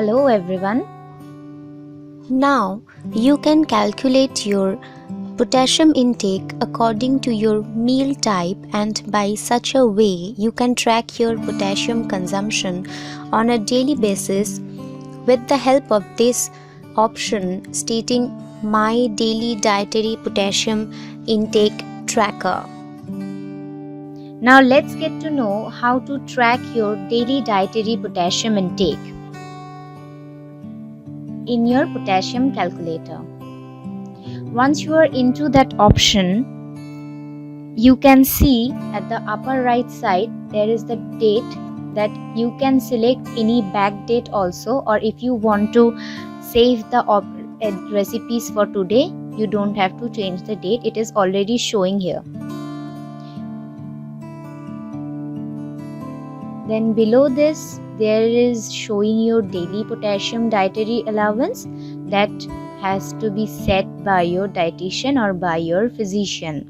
Hello everyone. Now you can calculate your potassium intake according to your meal type, and by such a way you can track your potassium consumption on a daily basis with the help of this option stating My Daily Dietary Potassium Intake Tracker. Now let's get to know how to track your daily dietary potassium intake in your potassium calculator. Once you are into that option, you can see at the upper right side there is the date that you can select any back date also, or if you want to save the recipes for today, you don't have to change the date, it is already showing here. Then below this there is showing your daily potassium dietary allowance that has to be set by your dietitian or by your physician.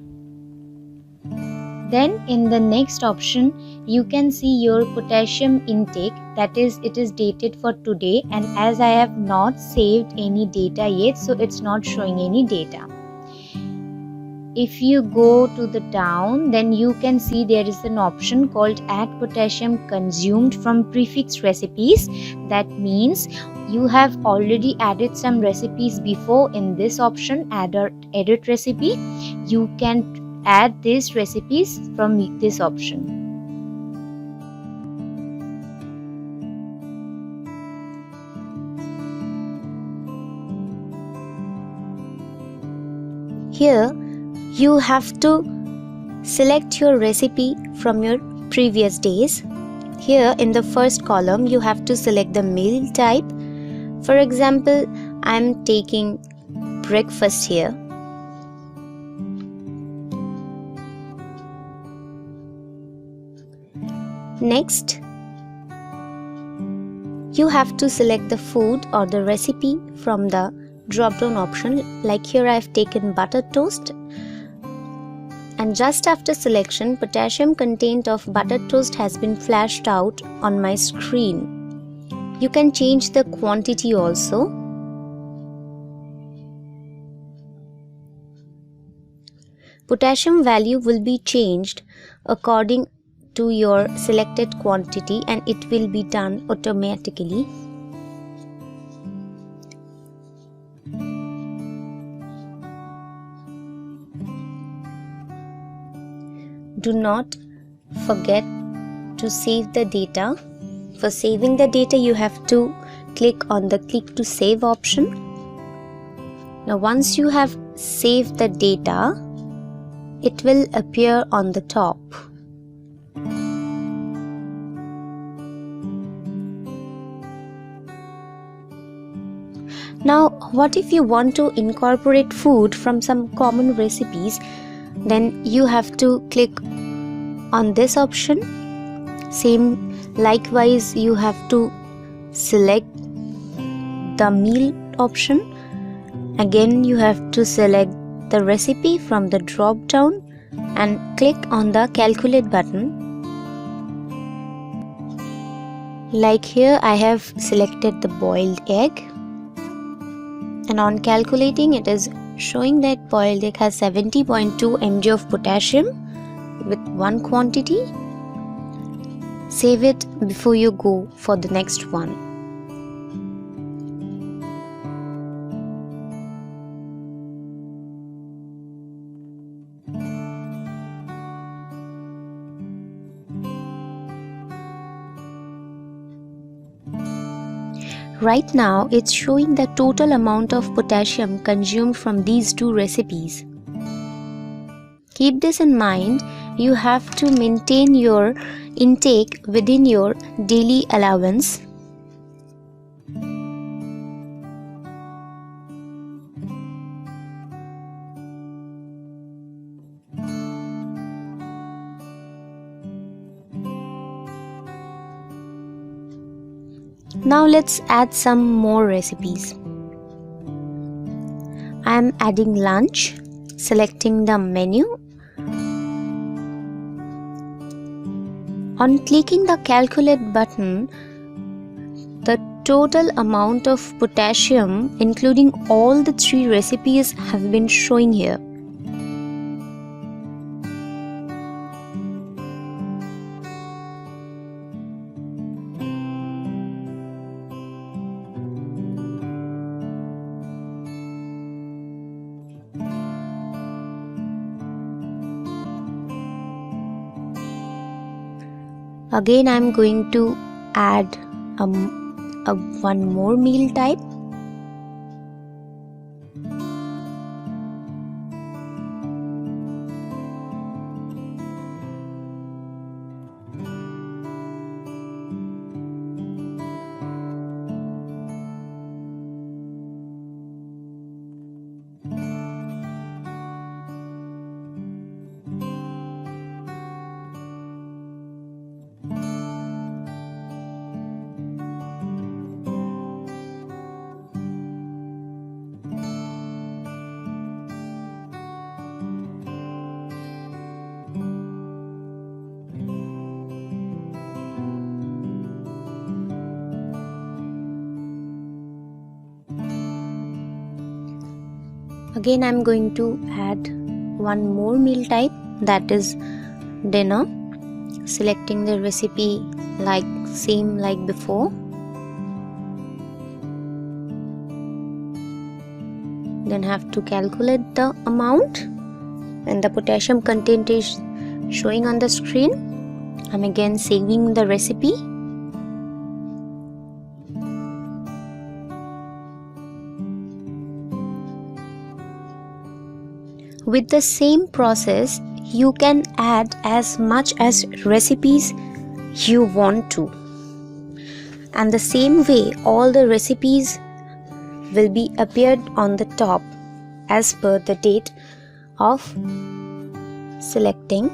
Then in the next option you can see your potassium intake, that is, it is dated for today, and as I have not saved any data yet, so it's not showing any data. If you go to the down, then you can see there is an option called add potassium consumed from prefix recipes. That means you have already added some recipes before. In this option, edit recipe, you can add these recipes from this option. Here you have to select your recipe from your previous days. Here in the first column you have to select the meal type. For example, I am taking breakfast here. Next, you have to select the food or the recipe from the drop down option. Like here I have taken buttered toast, and just after selection, potassium content of buttered toast has been flashed out on my screen. You can change the quantity also. Potassium value will be changed according to your selected quantity, and it will be done automatically. Do not forget to save the data. For saving the data, you have to click on the click to save option. Now once you have saved the data, it will appear on the top. Now what if you want to incorporate food from some common recipes? Then you have to click on this option. Same likewise, you have to select the meal option. Again you have to select the recipe from the drop down and click on the calculate button. Like here I have selected the boiled egg, and on calculating it is showing that boiled egg has 70.2 mg of potassium with one quantity. Save it before you go for the next one. Right now it's showing the total amount of potassium consumed from these two recipes. Keep this in mind, you have to maintain your intake within your daily allowance. Now let's add some more recipes. I am adding lunch, selecting the menu. On clicking the calculate button, the total amount of potassium including all the 3 recipes have been showing here. Again, I'm going to add one more meal type. Again, I'm going to add one more meal type, that is dinner, selecting the recipe same like before. Then have to calculate the amount, and the potassium content is showing on the screen. I'm again saving the recipe. With the same process, you can add as much as recipes you want to. And the same way, all the recipes will be appeared on the top as per the date of selecting.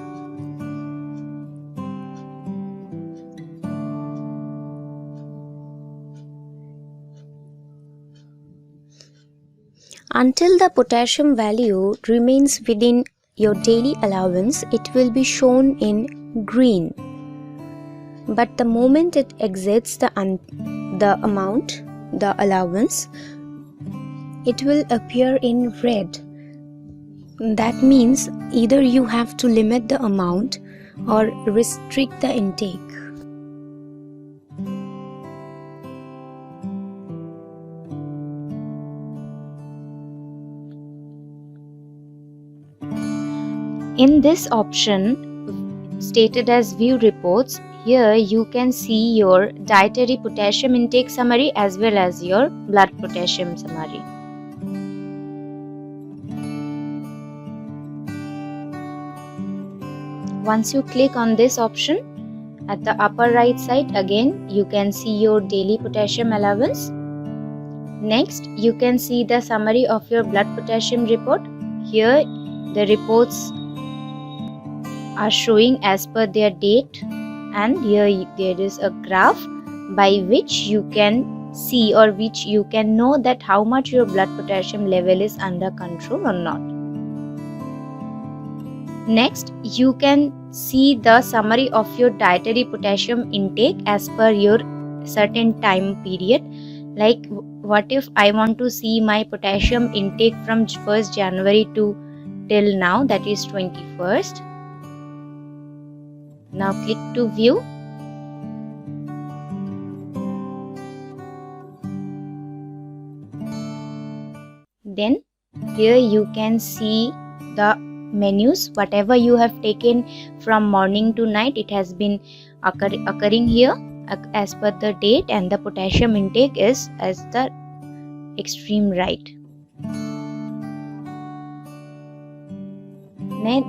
Until the potassium value remains within your daily allowance, it will be shown in green. But the moment it exceeds the amount, the allowance, it will appear in red. That means either you have to limit the amount or restrict the intake. In this option stated as view reports, here you can see your dietary potassium intake summary as well as your blood potassium summary. Once you click on this option, at the upper right side again you can see your daily potassium allowance. Next, you can see the summary of your blood potassium report. Here the reports are showing as per their date, and here there is a graph by which you can see or which you can know that how much your blood potassium level is under control or not. Next, you can see the summary of your dietary potassium intake as per your certain time period. Like, what if I want to see my potassium intake from 1st January to till now, that is 21st. Now click to view. Then here you can see the menus, whatever you have taken from morning to night, it has been occurring here as per the date, and the potassium intake is as the extreme right.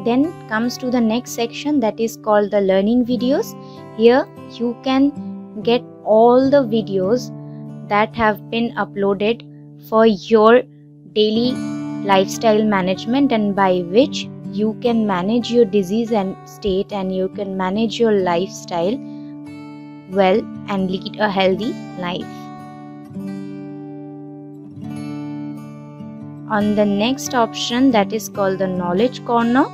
Then comes to the next section, that is called the learning videos. Here you can get all the videos that have been uploaded for your daily lifestyle management, and by which you can manage your disease and state, and you can manage your lifestyle well and lead a healthy life. On the next option, that is called the knowledge corner.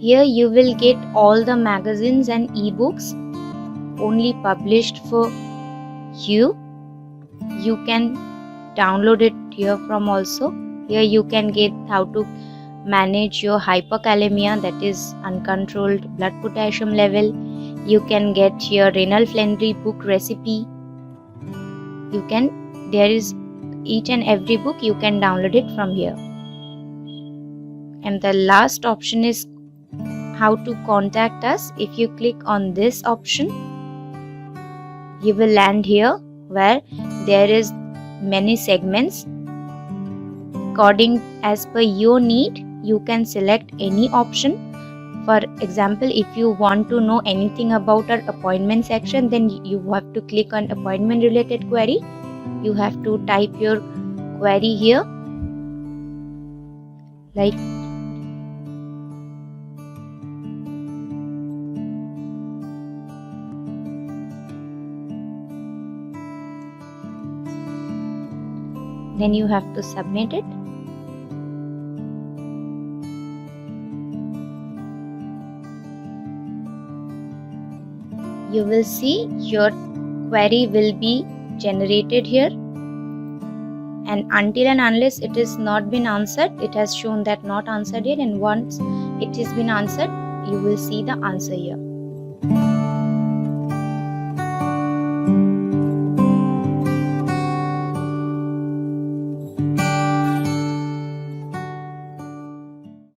Here you will get all the magazines and ebooks only published for you. You can download it here from also. Here you can get how to manage your hyperkalemia, that is uncontrolled blood potassium level. You can get your renal friendly book recipe. There is each and every book you can download it from here. And the last option is how to contact us. If you click on this option, you will land here where there is many segments. According as per your need, you can select any option. For example, if you want to know anything about our appointment section, then you have to click on appointment related query. You have to type your query here, like then you have to submit it. You will see your query will be generated here, and until and unless it is not been answered, it has shown that not answered yet, and once it has been answered, you will see the answer here.